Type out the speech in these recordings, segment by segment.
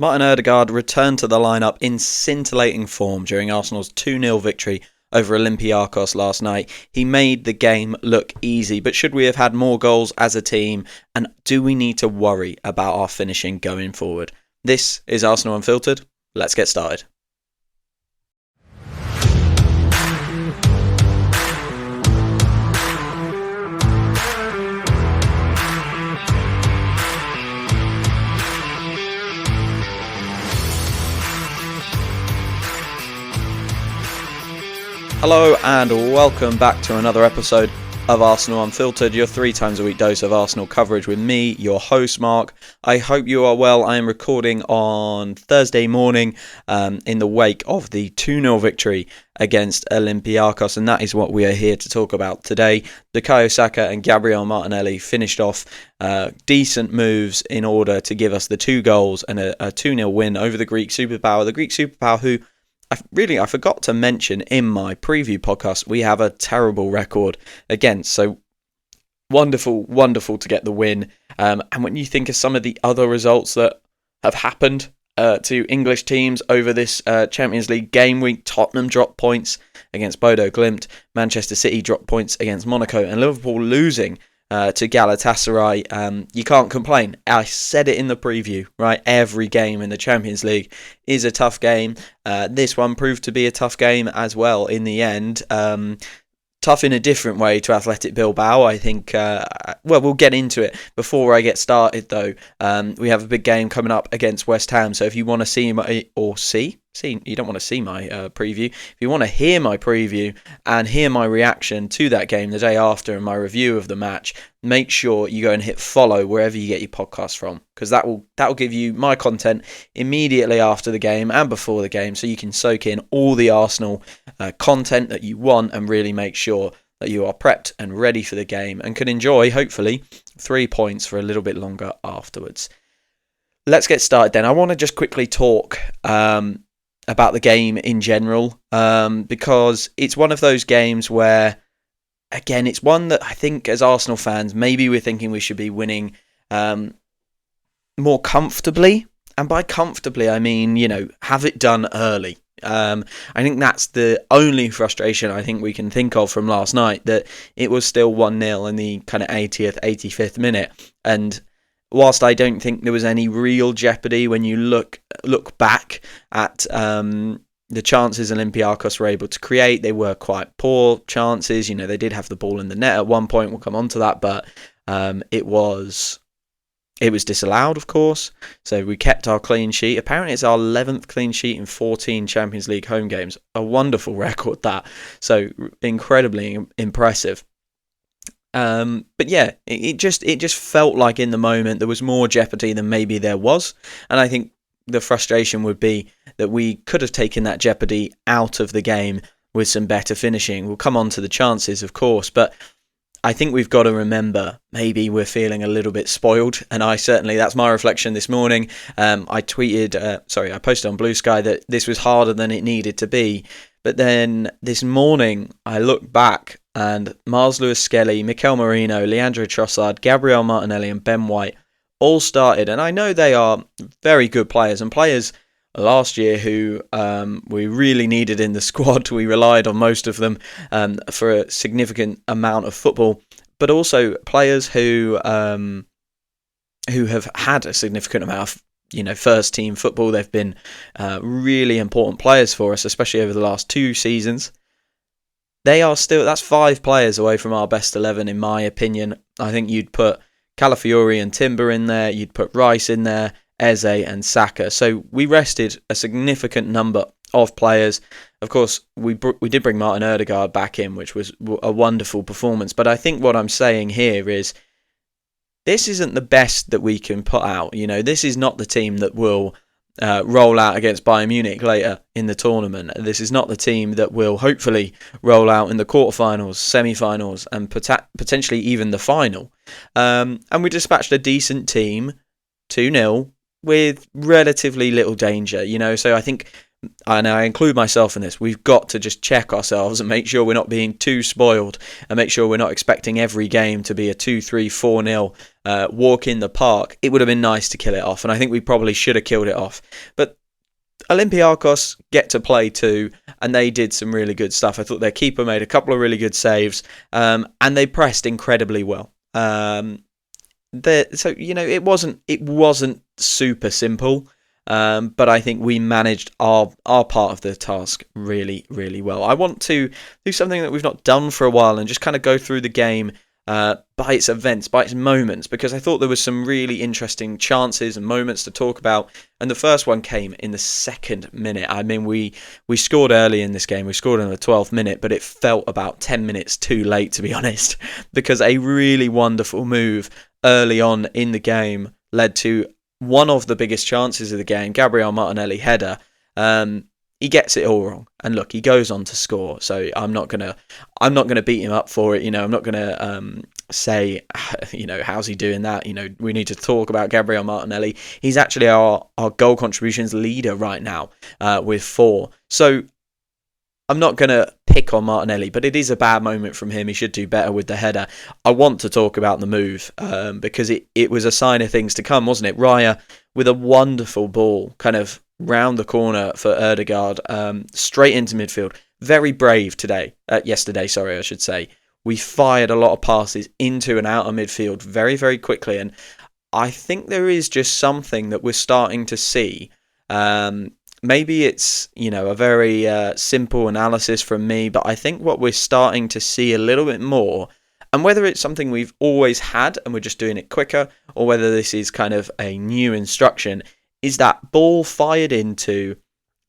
Martin Odegaard returned to the lineup in scintillating form during Arsenal's 2-0 victory over Olympiacos last night. He made the game look easy, but should we have had more goals as a team? And do we need to worry about our finishing going forward? This is Arsenal Unfiltered. Let's get started. Hello and welcome back to another episode of Arsenal Unfiltered, your 3 times a week dose of Arsenal coverage with me, your host Mark. I hope you are well. I am recording on Thursday morning in the wake of the 2-0 victory against Olympiacos, and that is what we are here to talk about today. Bukayo Saka and Gabriel Martinelli finished off decent moves in order to give us the 2 goals and a 2-0 win over the Greek superpower. The Greek superpower who I forgot to mention in my preview podcast, we have a terrible record against. So wonderful to get the win. And when you think of some of the other results that have happened to English teams over this Champions League game week, Tottenham dropped points against Bodo Glimt, Manchester City dropped points against Monaco, and Liverpool losing to Galatasaray, you can't complain. I said it in the preview, right? Every game in the Champions League is a tough game. This one proved to be a tough game as well in the end. Tough in a different way to Athletic Bilbao, I think. We'll get into it. Before I get started, though, we have a big game coming up against West Ham. So if you want to see you don't want to see my preview. If you want to hear my preview and hear my reaction to that game the day after and my review of the match, make sure you go and hit follow wherever you get your podcast from, because that will give you my content immediately after the game and before the game, so you can soak in all the Arsenal content that you want and really make sure that you are prepped and ready for the game and can enjoy, hopefully, 3 points for a little bit longer afterwards. Let's get started then. I want to just quickly talk about the game in general, because it's one of those games where, again, it's one that I think as Arsenal fans, maybe we're thinking we should be winning more comfortably. And by comfortably, I mean, have it done early. I think that's the only frustration I think we can think of from last night, that it was still 1-0 in the kind of 80th, 85th minute. And whilst I don't think there was any real jeopardy when you look back at the chances Olympiacos were able to create, they were quite poor chances. They did have the ball in the net at one point. We'll come on to that, but it was disallowed, of course. So we kept our clean sheet. Apparently, it's our 11th clean sheet in 14 Champions League home games. A wonderful record, that. So incredibly impressive. But yeah, it just felt like in the moment there was more jeopardy than maybe there was, and I think the frustration would be that we could have taken that jeopardy out of the game with some better finishing. We'll come on to the chances, of course, but I think we've got to remember maybe we're feeling a little bit spoiled, and that's my reflection this morning. I posted on Blue Sky that this was harder than it needed to be, but then this morning I looked back and Miles Lewis-Skelly, Mikel Merino, Leandro Trossard, Gabriel Martinelli and Ben White all started. And I know they are very good players, and players last year who we really needed in the squad. We relied on most of them for a significant amount of football, but also players who have had a significant amount of first team football. They've been really important players for us, especially over the last 2 seasons. That's 5 players away from our best 11, in my opinion. I think you'd put Calafiori and Timber in there, you'd put Rice in there, Eze and Saka. So we rested a significant number of players. Of course, we did bring Martin Odegaard back in, which was a wonderful performance. But I think what I'm saying here is this isn't the best that we can put out. This is not the team that will roll out against Bayern Munich later in the tournament. This is not the team that will hopefully roll out in the quarterfinals, semi-finals, and potentially even the final. And we dispatched a decent team, 2-0, with relatively little danger. So I think, and I include myself in this, we've got to just check ourselves and make sure we're not being too spoiled, and make sure we're not expecting every game to be a 2-3, 4-0 walk in the park, it would have been nice to kill it off. And I think we probably should have killed it off. But Olympiacos get to play too, and they did some really good stuff. I thought their keeper made a couple of really good saves, and they pressed incredibly well. So it wasn't super simple, but I think we managed our part of the task really, really well. I want to do something that we've not done for a while and just kind of go through the game by its events, by its moments, because I thought there was some really interesting chances and moments to talk about. And the first one came in the second minute. I mean, we scored early in this game. We scored in the 12th minute, but it felt about 10 minutes too late, to be honest, because a really wonderful move early on in the game led to one of the biggest chances of the game, Gabriel Martinelli header. He gets it all wrong, and look, he goes on to score. So I'm not gonna beat him up for it. I'm not gonna say, how's he doing that? We need to talk about Gabriel Martinelli. He's actually our goal contributions leader right now with 4. So I'm not gonna pick on Martinelli, but it is a bad moment from him. He should do better with the header. I want to talk about the move because it was a sign of things to come, wasn't it? Raya with a wonderful ball, kind of round the corner for Odegaard, straight into midfield. Very brave yesterday, I should say. We fired a lot of passes into and out of midfield very, very quickly. And I think there is just something that we're starting to see. Maybe it's, a very simple analysis from me, but I think what we're starting to see a little bit more, and whether it's something we've always had and we're just doing it quicker, or whether this is kind of a new instruction, is that ball fired into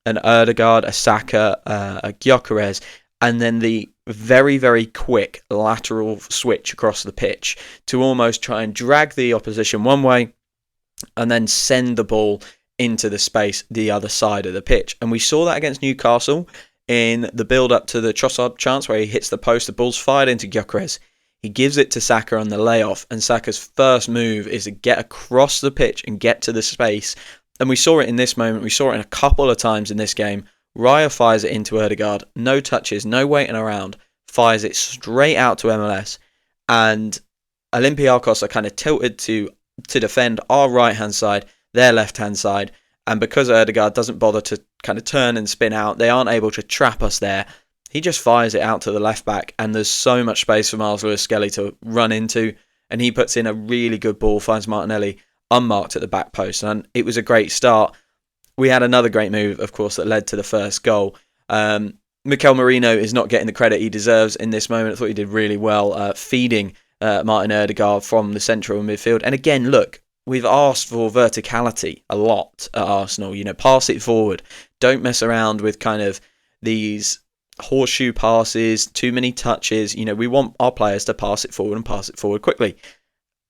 an Odegaard, a Saka, a Gyökeres, and then the very, very quick lateral switch across the pitch to almost try and drag the opposition one way and then send the ball into the space the other side of the pitch. And we saw that against Newcastle in the build-up to the Trossard chance where he hits the post, the ball's fired into Gyökeres. He gives it to Saka on the layoff, and Saka's first move is to get across the pitch and get to the space. And we saw it in this moment. We saw it in a couple of times in this game. Raya fires it into Odegaard. No touches, no waiting around. Fires it straight out to MLS. And Olympiacos are kind of tilted to defend our right-hand side, their left-hand side. And because Odegaard doesn't bother to kind of turn and spin out, they aren't able to trap us there. He just fires it out to the left-back. And there's so much space for Miles Lewis-Skelly to run into. And he puts in a really good ball, finds Martinelli unmarked at the back post, and it was a great start. We had another great move, of course, that led to the first goal. Mikel Merino is not getting the credit he deserves in this moment. I thought he did really well feeding Martin Odegaard from the central midfield. And again, look, we've asked for verticality a lot at Arsenal. Pass it forward. Don't mess around with kind of these horseshoe passes, too many touches. We want our players to pass it forward and pass it forward quickly.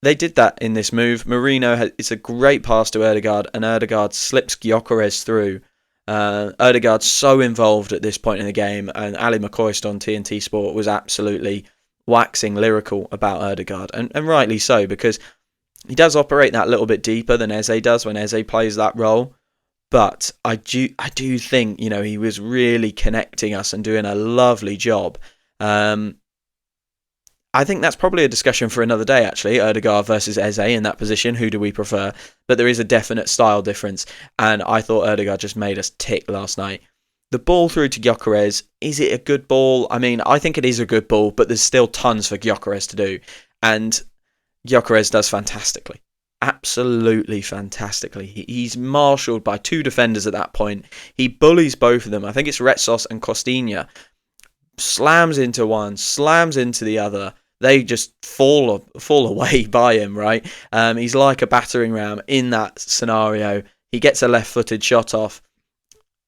They did that in this move. It's a great pass to Odegaard, and Odegaard slips Gyökeres through. Odegaard's so involved at this point in the game, and Ali McCoist on TNT Sport was absolutely waxing lyrical about Odegaard, and rightly so, because he does operate that little bit deeper than Eze does when Eze plays that role. But I do think, he was really connecting us and doing a lovely job. I think that's probably a discussion for another day, actually. Odegaard versus Eze in that position. Who do we prefer? But there is a definite style difference. And I thought Odegaard just made us tick last night. The ball through to Gyökeres. Is it a good ball? I mean, I think it is a good ball, but there's still tons for Gyökeres to do. And Gyökeres does fantastically. Absolutely fantastically. He's marshalled by 2 defenders at that point. He bullies both of them. I think it's Retsos and Costinha. Slams into one, slams into the other. They just fall away by him, right? He's like a battering ram in that scenario. He gets a left-footed shot off.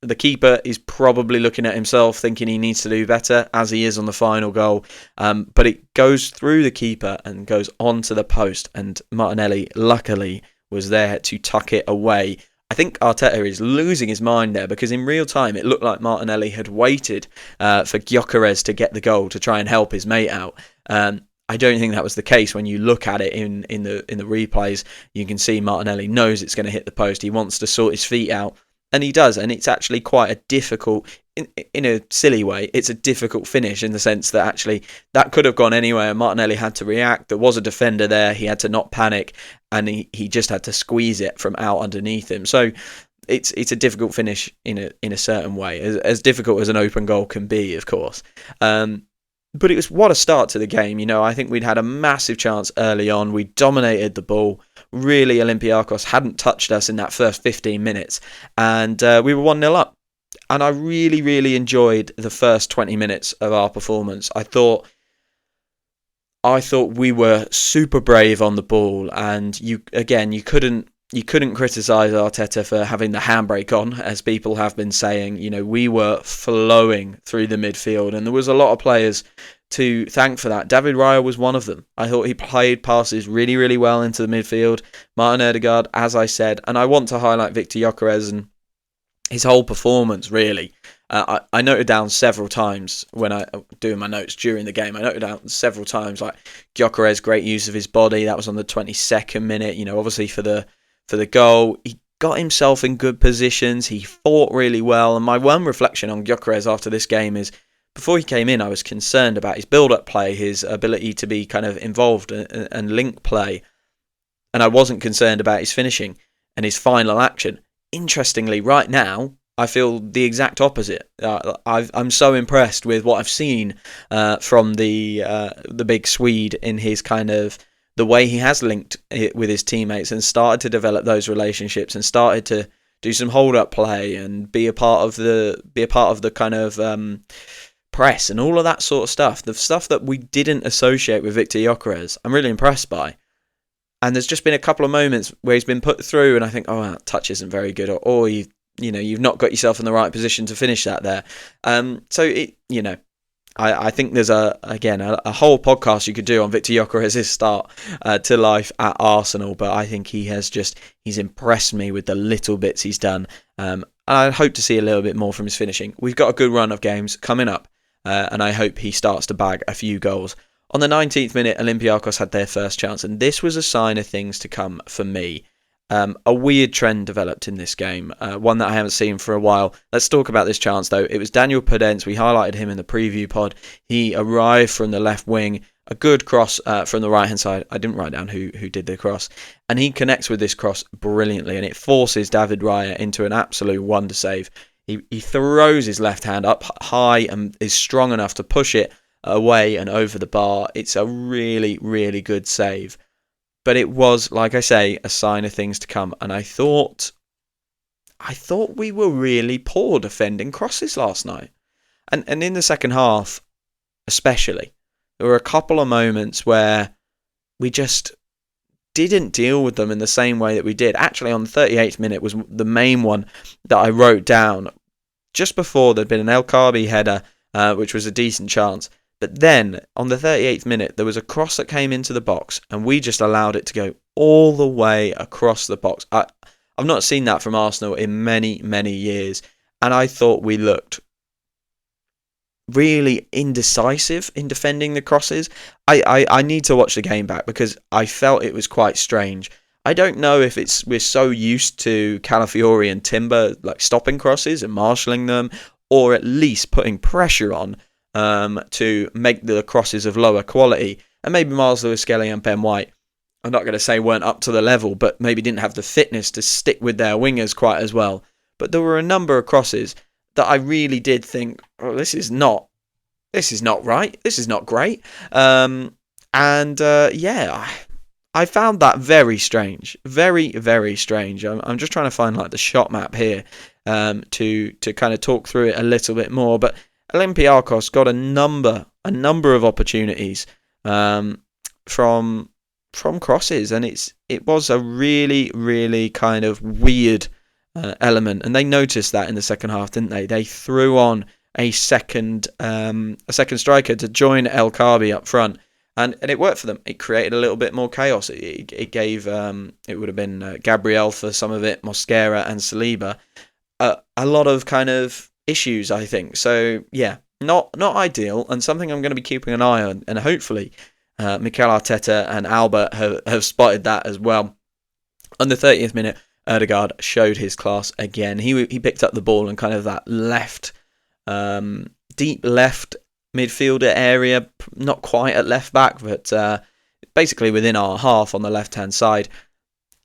The keeper is probably looking at himself thinking he needs to do better, as he is on the final goal. But it goes through the keeper and goes onto the post. And Martinelli, luckily, was there to tuck it away. I think Arteta is losing his mind there, because in real time it looked like Martinelli had waited for Gyökeres to get the goal to try and help his mate out. I don't think that was the case. When you look at it in the replays, you can see Martinelli knows it's going to hit the post. He wants to sort his feet out, and he does. And it's actually quite a difficult, in a silly way, it's a difficult finish in the sense that actually that could have gone anywhere. Martinelli had to react. There was a defender there. He had to not panic, and he just had to squeeze it from out underneath him. So it's a difficult finish in a certain way, as difficult as an open goal can be, of course. But it was what a start to the game. I think we'd had a massive chance early on. We dominated the ball. Really, Olympiacos hadn't touched us in that first 15 minutes. And we were 1-0 up. And I really, really enjoyed the first 20 minutes of our performance. I thought we were super brave on the ball. And you couldn't criticise Arteta for having the handbrake on, as people have been saying. We were flowing through the midfield, and there was a lot of players to thank for that. David Raya was one of them. I thought he played passes really, really well into the midfield. Martin Odegaard, as I said, and I want to highlight Victor Gyökeres and his whole performance, really. I noted down several times when I doing my notes during the game. I noted down several times, like Gyökeres, great use of his body. That was on the 22nd minute. Obviously for the goal, he got himself in good positions. He fought really well. And my one reflection on Gyökeres after this game is, before he came in, I was concerned about his build-up play, his ability to be kind of involved and link play. And I wasn't concerned about his finishing and his final action. Interestingly, right now, I feel the exact opposite. I'm so impressed with what I've seen from the big Swede in his kind of the way he has linked it with his teammates and started to develop those relationships and started to do some hold-up play and be a part of the kind of press and all of that sort of stuff. The stuff that we didn't associate with Victor Gyökeres, I'm really impressed by. And there's just been a couple of moments where he's been put through, and I think, that touch isn't very good, or you've not got yourself in the right position to finish that there. I think there's a whole podcast you could do on Victor Gyökeres' start to life at Arsenal, but I think he's impressed me with the little bits he's done. I hope to see a little bit more from his finishing. We've got a good run of games coming up, and I hope he starts to bag a few goals. On the 19th minute, Olympiacos had their first chance, and this was a sign of things to come for me. A weird trend developed in this game, one that I haven't seen for a while. Let's talk about this chance, though. It was Daniel Podence. We highlighted him in the preview pod. He arrived from the left wing, a good cross from the right-hand side. I didn't write down who did the cross. And he connects with this cross brilliantly, and it forces David Raya into an absolute wonder save. He throws his left hand up high and is strong enough to push it away and over the bar. It's a really, really good save. But it was, like I say, a sign of things to come. And I thought we were really poor defending crosses last night. And in the second half, especially, there were a couple of moments where we just didn't deal with them in the same way that we did. Actually, on the 38th minute was the main one that I wrote down. Just before, there'd been an El Kaabi header, which was a decent chance. But then, on the 38th minute, there was a cross that came into the box, and we just allowed it to go all the way across the box. I've not seen that from Arsenal in many, many years, and I thought we looked really indecisive in defending the crosses. I need to watch the game back because I felt it was quite strange. I don't know if we're so used to Calafiori and Timber like stopping crosses and marshalling them, or at least putting pressure on to make the crosses of lower quality. And maybe Miles Lewis-Skelly and Ben White, I'm not going to say weren't up to the level, but maybe didn't have the fitness to stick with their wingers quite as well. But there were a number of crosses that I really did think, this is not right. This is not great. I found that very strange. Very, very strange. I'm just trying to find like the shot map here to kind of talk through it a little bit more. But Olympiacos got a number of opportunities from crosses, and it was a really, really kind of weird element. And they noticed that in the second half, didn't they? They threw on a second striker to join El Kaabi up front. And it worked for them. It created a little bit more chaos. It gave, it would have been Gabriel for some of it, Mosquera and Saliba, a lot of kind of issues, I think. So, yeah, not ideal, and something I'm going to be keeping an eye on. And hopefully, Mikel Arteta and Albert have spotted that as well. On the 30th minute, Odegaard showed his class again. He picked up the ball and kind of that left deep left midfielder area, not quite at left back, but basically within our half on the left-hand side.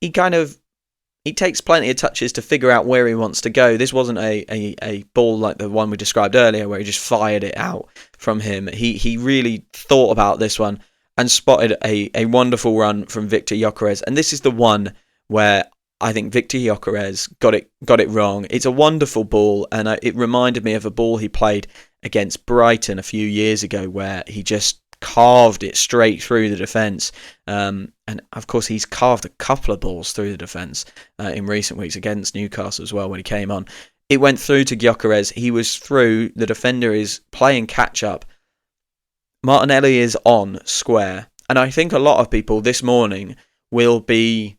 He takes plenty of touches to figure out where he wants to go. This wasn't a ball like the one we described earlier where he just fired it out from him. He really thought about this one and spotted a wonderful run from Victor Gyökeres. And this is the one where I think Victor Gyökeres got it wrong. It's a wonderful ball, and it reminded me of a ball he played against Brighton a few years ago where he just carved it straight through the defence. And of course, he's carved a couple of balls through the defence in recent weeks against Newcastle as well when he came on. It went through to Gyökeres. He was through. The defender is playing catch-up. Martinelli is on square. And I think a lot of people this morning will be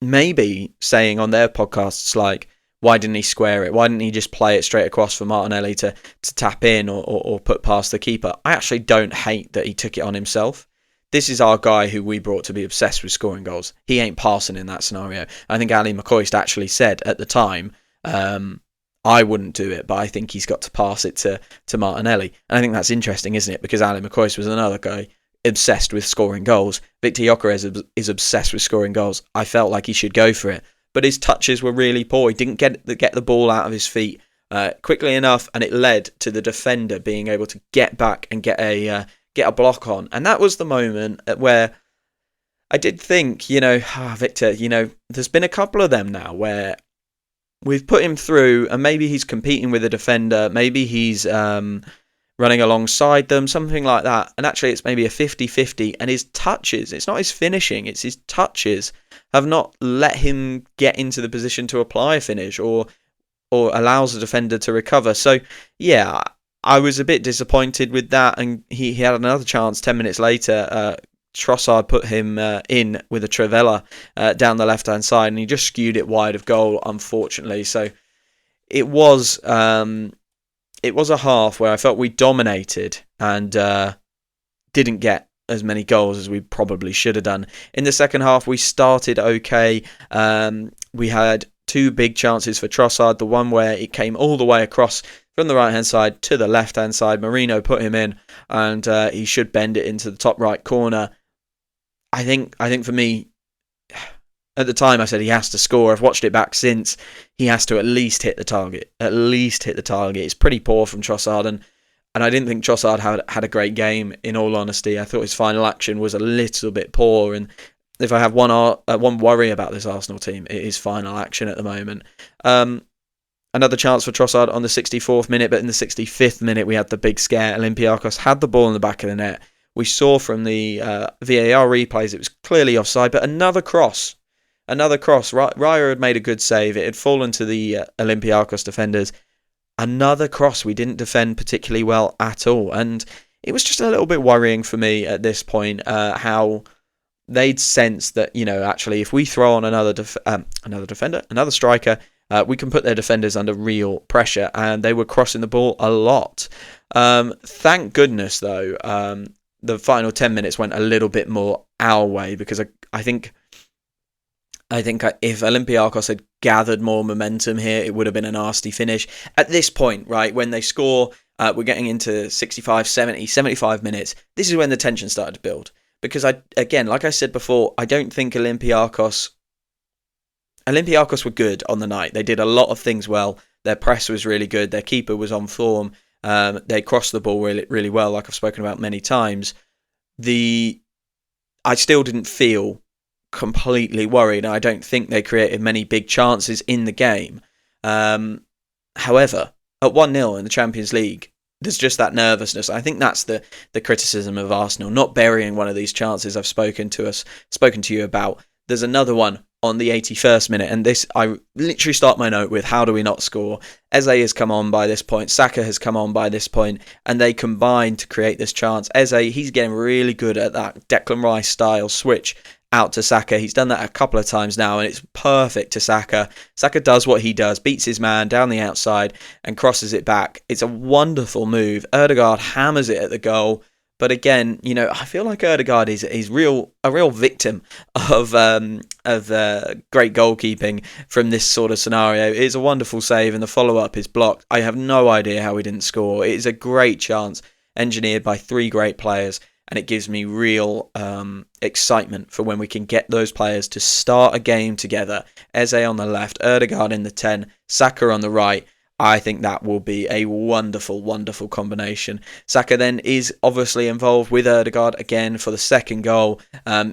maybe saying on their podcasts like, why didn't he square it? Why didn't he just play it straight across for Martinelli to tap in or put past the keeper? I actually don't hate that he took it on himself. This is our guy who we brought to be obsessed with scoring goals. He ain't passing in that scenario. I think Ali McCoist actually said at the time, I wouldn't do it, but I think he's got to pass it to Martinelli. And I think that's interesting, isn't it? Because Ali McCoist was another guy obsessed with scoring goals. Victor Gyökeres is obsessed with scoring goals. I felt like he should go for it. But his touches were really poor. He didn't get the ball out of his feet quickly enough, and it led to the defender being able to get back and get a block on. And that was the moment where I did think, Victor, there's been a couple of them now where we've put him through, and maybe he's competing with a defender, maybe he's running alongside them, something like that. And actually, it's maybe a 50-50. And his touches, it's not his finishing, it's his touches, have not let him get into the position to apply a finish or allows the defender to recover. So, yeah, I was a bit disappointed with that. And he had another chance 10 minutes later. Trossard put him in with a Trivela down the left-hand side, and he just skewed it wide of goal, unfortunately. So it was a half where I felt we dominated and didn't get as many goals as we probably should have done. In the second half, we started okay. We had two big chances for Trossard. The one where it came all the way across from the right-hand side to the left-hand side. Marino put him in, and he should bend it into the top right corner. I think for me, at the time I said he has to score. I've watched it back since. He has to at least hit the target. It's pretty poor from Trossard, and I didn't think Trossard had a great game, in all honesty. I thought his final action was a little bit poor, and if I have one worry about this Arsenal team, it is final action at the moment. Another chance for Trossard on the 64th minute, but in the 65th minute we had the big scare. Olympiacos had the ball in the back of the net. We saw from the VAR replays it was clearly offside, but another cross. Raya had made a good save. It had fallen to the Olympiacos defenders. Another cross we didn't defend particularly well at all. And it was just a little bit worrying for me at this point how they'd sensed that, actually if we throw on another striker, we can put their defenders under real pressure. And they were crossing the ball a lot. Thank goodness, though, the final 10 minutes went a little bit more our way, because I think if Olympiacos had gathered more momentum here, it would have been a nasty finish. At this point, right, when they score, we're getting into 65, 70, 75 minutes. This is when the tension started to build. Because, like I said before, I don't think Olympiacos were good on the night. They did a lot of things well. Their press was really good. Their keeper was on form. They crossed the ball really, really well, like I've spoken about many times. I still didn't feel completely worried. I don't think they created many big chances in the game. However, at 1-0 in the Champions League, there's just that nervousness. I think that's the criticism of Arsenal, not burying one of these chances I've spoken to you about. There's another one on the 81st minute, and this, I literally start my note with, how do we not score? Eze has come on by this point, Saka has come on by this point, and they combine to create this chance. Eze, he's getting really good at that Declan Rice style switch out to Saka. He's done that a couple of times now, and it's perfect to Saka. Saka does what he does, beats his man down the outside and crosses it back. It's a wonderful move. Odegaard hammers it at the goal. But again, I feel like Odegaard is a real victim of great goalkeeping from this sort of scenario. It's a wonderful save, and the follow-up is blocked. I have no idea how he didn't score. It is a great chance engineered by three great players, and it gives me real excitement for when we can get those players to start a game together. Eze on the left, Odegaard in the 10, Saka on the right. I think that will be a wonderful, wonderful combination. Saka then is obviously involved with Odegaard again for the second goal.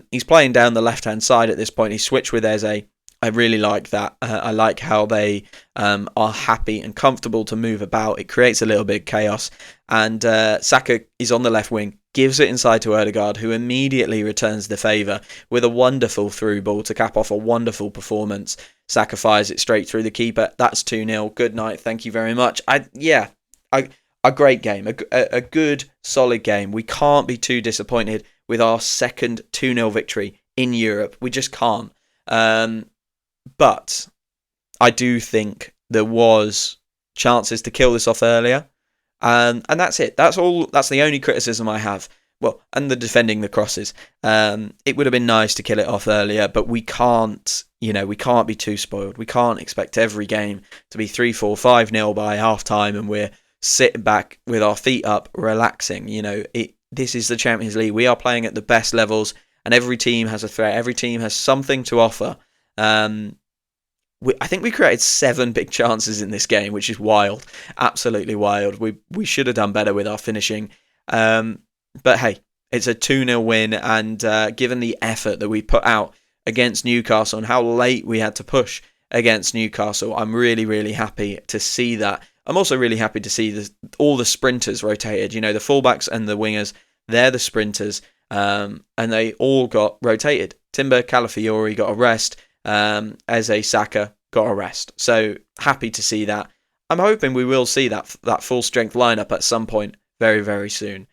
He's playing down the left-hand side at this point. He switched with Eze. I really like that. I like how they are happy and comfortable to move about. It creates a little bit of chaos. And Saka is on the left wing, gives it inside to Odegaard, who immediately returns the favour with a wonderful through ball to cap off a wonderful performance. Saka fires it straight through the keeper. That's 2-0. Good night. Thank you very much. A great game. A good, solid game. We can't be too disappointed with our second 2-0 victory in Europe. We just can't. But I do think there was chances to kill this off earlier. And that's it. That's all. That's the only criticism I have. Well, and the defending the crosses. It would have been nice to kill it off earlier, but we can't, we can't be too spoiled. We can't expect every game to be 3-4, 5-0 by half time and we're sitting back with our feet up, relaxing. This is the Champions League. We are playing at the best levels and every team has a threat. Every team has something to offer. I think we created 7 big chances in this game, which is wild. Absolutely wild. We should have done better with our finishing. But hey, it's a 2-0 win, and given the effort that we put out against Newcastle and how late we had to push against Newcastle, I'm really, really happy to see that. I'm also really happy to see all the sprinters rotated. The fullbacks and the wingers, they're the sprinters, and they all got rotated. Timber, Calafiori got a rest. Eze, Saka got a rest. So happy to see that. I'm hoping we will see that full strength lineup at some point very, very soon.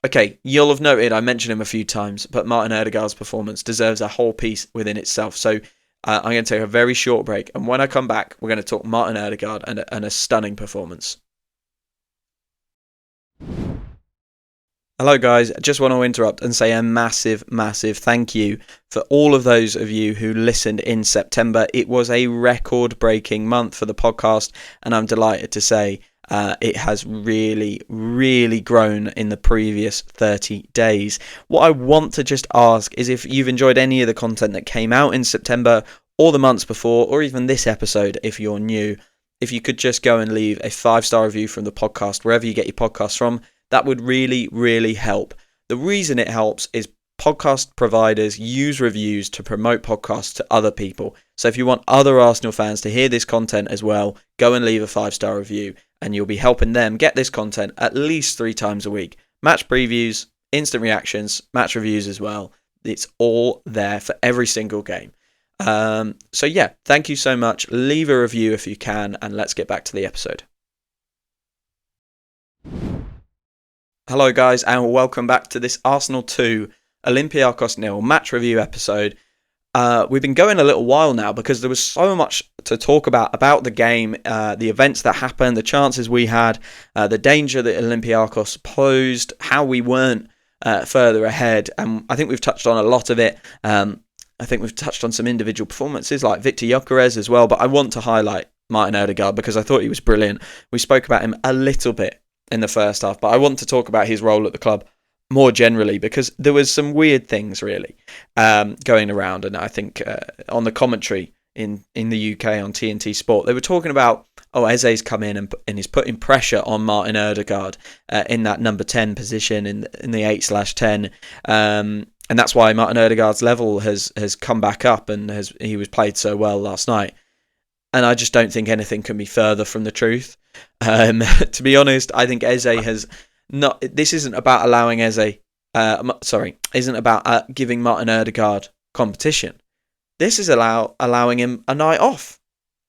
Okay, you'll have noted I mentioned him a few times, but Martin Odegaard's performance deserves a whole piece within itself. So I'm going to take a very short break, and when I come back, we're going to talk Martin Odegaard and a stunning performance. Hello guys, I just want to interrupt and say a massive, massive thank you for all of those of you who listened in September. It was a record-breaking month for the podcast, and I'm delighted to say it has really, really grown in the previous 30 days. What I want to just ask is if you've enjoyed any of the content that came out in September or the months before, or even this episode if you're new, if you could just go and leave a 5-star review from the podcast, wherever you get your podcasts from. That would really, really help. The reason it helps is podcast providers use reviews to promote podcasts to other people. So if you want other Arsenal fans to hear this content as well, go and leave a 5-star review and you'll be helping them get this content at least 3 times a week. Match previews, instant reactions, match reviews as well. It's all there for every single game. So yeah, thank you so much. Leave a review if you can, and let's get back to the episode. Hello guys, and welcome back to this Arsenal 2, Olympiacos 0 match review episode. We've been going a little while now because there was so much to talk about the game, the events that happened, the chances we had, the danger that Olympiacos posed, how we weren't further ahead, and I think we've touched on a lot of it. I think we've touched on some individual performances like Victor Gyökeres as well, but I want to highlight Martin Odegaard because I thought he was brilliant. We spoke about him a little bit in the first half, but I want to talk about his role at the club more generally because there was some weird things really going around, and I think on the commentary in the UK on TNT Sport they were talking about Eze's come in and is putting pressure on Martin Odegaard in that number 10 position in the 8/10, and that's why Martin Odegaard's level has come back up and he was played so well last night. And I just don't think anything can be further from the truth. To be honest, I think Eze has not. This isn't about allowing Eze. Isn't about giving Martin Odegaard competition. This is allowing him a night off.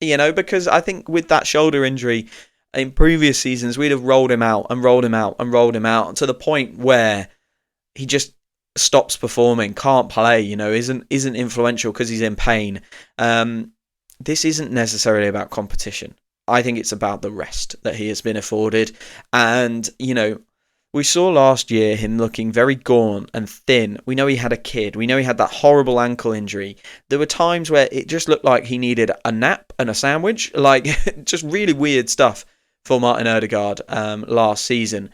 Because I think with that shoulder injury in previous seasons, we'd have rolled him out and rolled him out and rolled him out to the point where he just stops performing, can't play. Isn't influential because he's in pain. This isn't necessarily about competition. I think it's about the rest that he has been afforded. And, We saw last year him looking very gaunt and thin. We know he had a kid. We know he had that horrible ankle injury. There were times where it just looked like he needed a nap and a sandwich. Like, just really weird stuff for Martin Odegaard last season.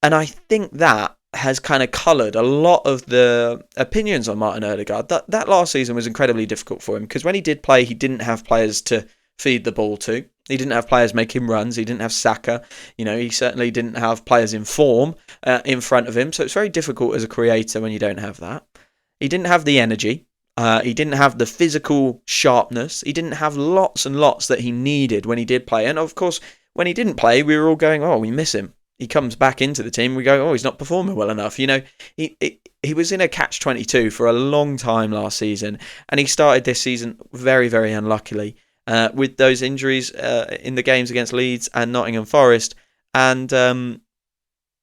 And I think that has kind of coloured a lot of the opinions on Martin Odegaard. That last season was incredibly difficult for him because when he did play, he didn't have players to feed the ball to. He didn't have players making runs. He didn't have Saka. He certainly didn't have players in form in front of him. So it's very difficult as a creator when you don't have that. He didn't have the energy. He didn't have the physical sharpness. He didn't have lots and lots that he needed when he did play. And of course, when he didn't play, we were all going, oh, we miss him. He comes back into the team. We go, oh, he's not performing well enough. He was in a catch-22 for a long time last season. And he started this season very, very unluckily. With those injuries in the games against Leeds and Nottingham Forest. And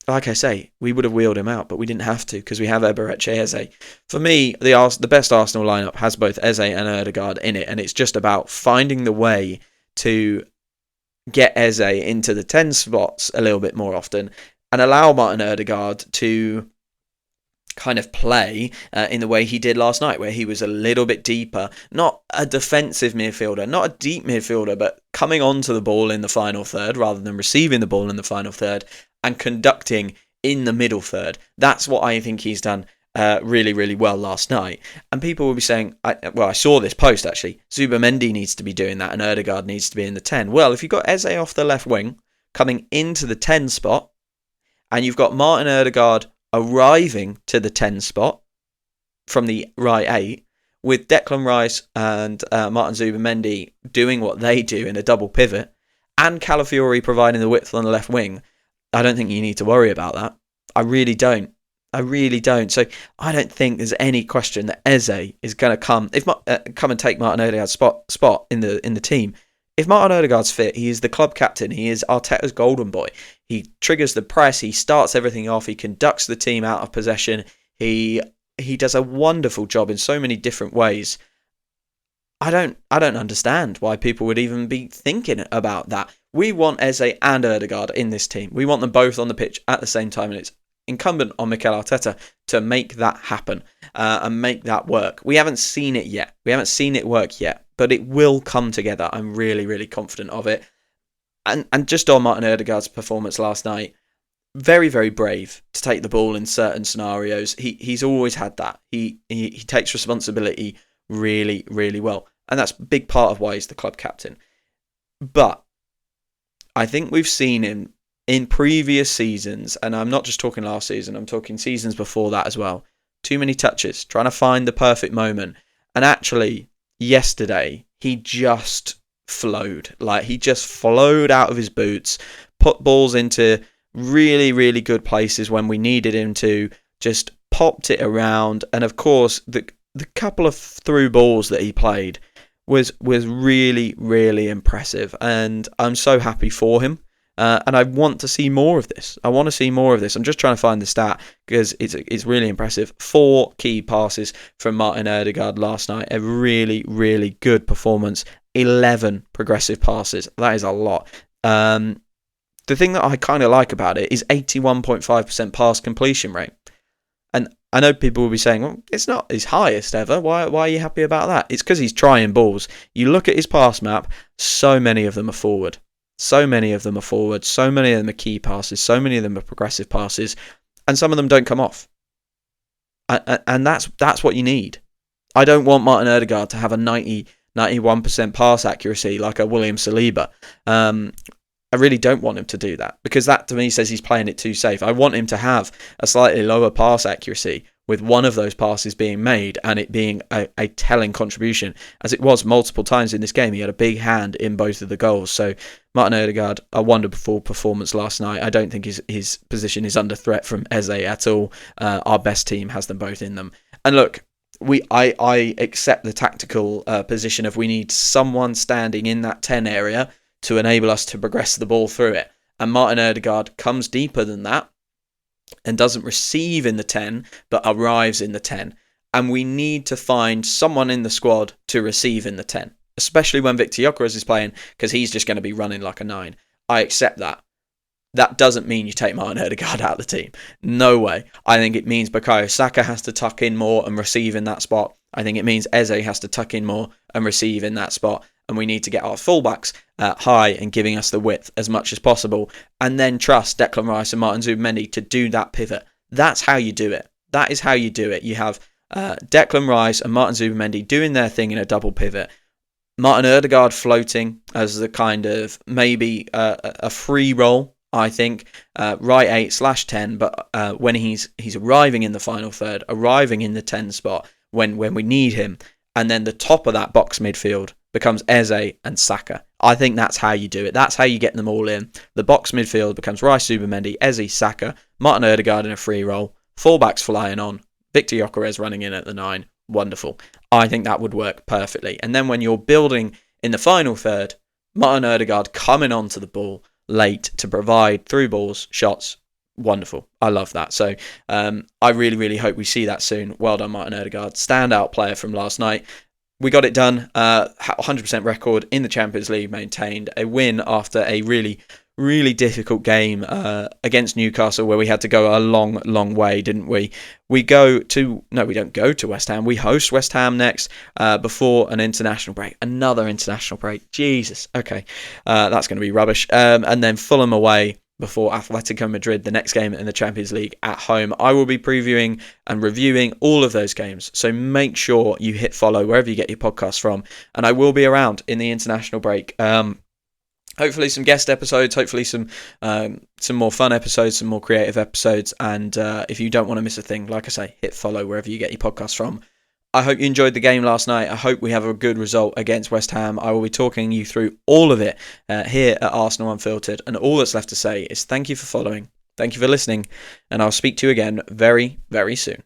like I say, we would have wheeled him out, but we didn't have to because we have Eberechi Eze. For me, the best Arsenal lineup has both Eze and Odegaard in it, and it's just about finding the way to get Eze into the 10 spots a little bit more often and allow Martin Odegaard to kind of play in the way he did last night, where he was a little bit deeper, not a defensive midfielder, not a deep midfielder, but coming onto the ball in the final third rather than receiving the ball in the final third and conducting in the middle third. That's what I think he's done really, really well last night. And people will be saying, I saw this post actually, Zubimendi needs to be doing that and Odegaard needs to be in the 10. Well, if you've got Eze off the left wing coming into the 10 spot and you've got Martin Odegaard arriving to the 10 spot from the right 8 with Declan Rice and Martin Zubimendi doing what they do in a double pivot and Calafiori providing the width on the left wing, I don't think you need to worry about that. I really don't. So I don't think there's any question that Eze is going to come and take Martin Odegaard's spot in the team. If Martin Odegaard's fit, he is the club captain. He is Arteta's golden boy. He triggers the press. He starts everything off. He conducts the team out of possession. He does a wonderful job in so many different ways. I don't understand why people would even be thinking about that. We want Eze and Odegaard in this team. We want them both on the pitch at the same time, and it's incumbent on Mikel Arteta to make that happen and make that work. We haven't seen it yet. We haven't seen it work yet, but it will come together. I'm really, really confident of it. And just on Martin Odegaard's performance last night, very, very brave to take the ball in certain scenarios. He's always had that. He takes responsibility really, really well. And that's a big part of why he's the club captain. But I think we've seen him in previous seasons, and I'm not just talking last season, I'm talking seasons before that as well. Too many touches, trying to find the perfect moment. And actually, yesterday, he just flowed. Like, he just flowed out of his boots, put balls into really, really good places when we needed him to, just popped it around. And of course, the couple of through balls that he played was really, really impressive. And I'm so happy for him. And I want to see more of this. I'm just trying to find the stat because it's really impressive. 4 key passes from Martin Odegaard last night. A really, really good performance. 11 progressive passes. That is a lot. The thing that I kind of like about it is 81.5% pass completion rate. And I know people will be saying, well, it's not his highest ever. Why are you happy about that? It's because he's trying balls. You look at his pass map, so many of them are forward. So many of them are forward, so many of them are key passes, so many of them are progressive passes, and some of them don't come off. And that's what you need. I don't want Martin Odegaard to have a 91% pass accuracy like a William Saliba. I really don't want him to do that because that to me says he's playing it too safe. I want him to have a slightly lower pass accuracy with one of those passes being made and it being a telling contribution, as it was multiple times in this game. He had a big hand in both of the goals. So Martin Odegaard, a wonderful performance last night. I don't think his position is under threat from Eze at all. Our best team has them both in them. And look, I accept the tactical position of we need someone standing in that 10 area to enable us to progress the ball through it. And Martin Odegaard comes deeper than that and doesn't receive in the 10, but arrives in the 10. And we need to find someone in the squad to receive in the 10, especially when Victor Gyökeres is playing, because he's just going to be running like a 9. I accept that. That doesn't mean you take Martin Odegaard out of the team. No way. I think it means Bukayo Saka has to tuck in more and receive in that spot. I think it means Eze has to tuck in more and receive in that spot. And we need to get our fullbacks high and giving us the width as much as possible. And then trust Declan Rice and Martin Zubimendi to do that pivot. That's how you do it. That is how you do it. You have Declan Rice and Martin Zubimendi doing their thing in a double pivot. Martin Odegaard floating as the kind of maybe a free role, I think, right 8/10, but when he's arriving in the final third, arriving in the 10 spot when we need him, and then the top of that box midfield becomes Eze and Saka. I think that's how you do it. That's how you get them all in. The box midfield becomes Rice, Zubimendi, Eze, Saka, Martin Odegaard in a free role, fullbacks flying on, Victor Gyökeres running in at the 9. Wonderful. I think that would work perfectly. And then when you're building in the final third, Martin Odegaard coming onto the ball late to provide through balls, shots. Wonderful. I love that. So I really, really hope we see that soon. Well done, Martin Odegaard. Standout player from last night. We got it done. 100% record in the Champions League maintained. A win after a really, really difficult game against Newcastle where we had to go a long, long way, didn't we? We don't go to West Ham. We host West Ham next before an international break. Another international break. Jesus. Okay. That's going to be rubbish. And then Fulham away before Atletico Madrid, the next game in the Champions League at home. I will be previewing and reviewing all of those games, so make sure you hit follow wherever you get your podcasts from, and I will be around in the international break. Hopefully some guest episodes, hopefully some more fun episodes, some more creative episodes, and if you don't want to miss a thing, like I say, hit follow wherever you get your podcasts from. I hope you enjoyed the game last night. I hope we have a good result against West Ham. I will be talking you through all of it here at Arsenal Unfiltered. And all that's left to say is thank you for following. Thank you for listening. And I'll speak to you again very, very soon.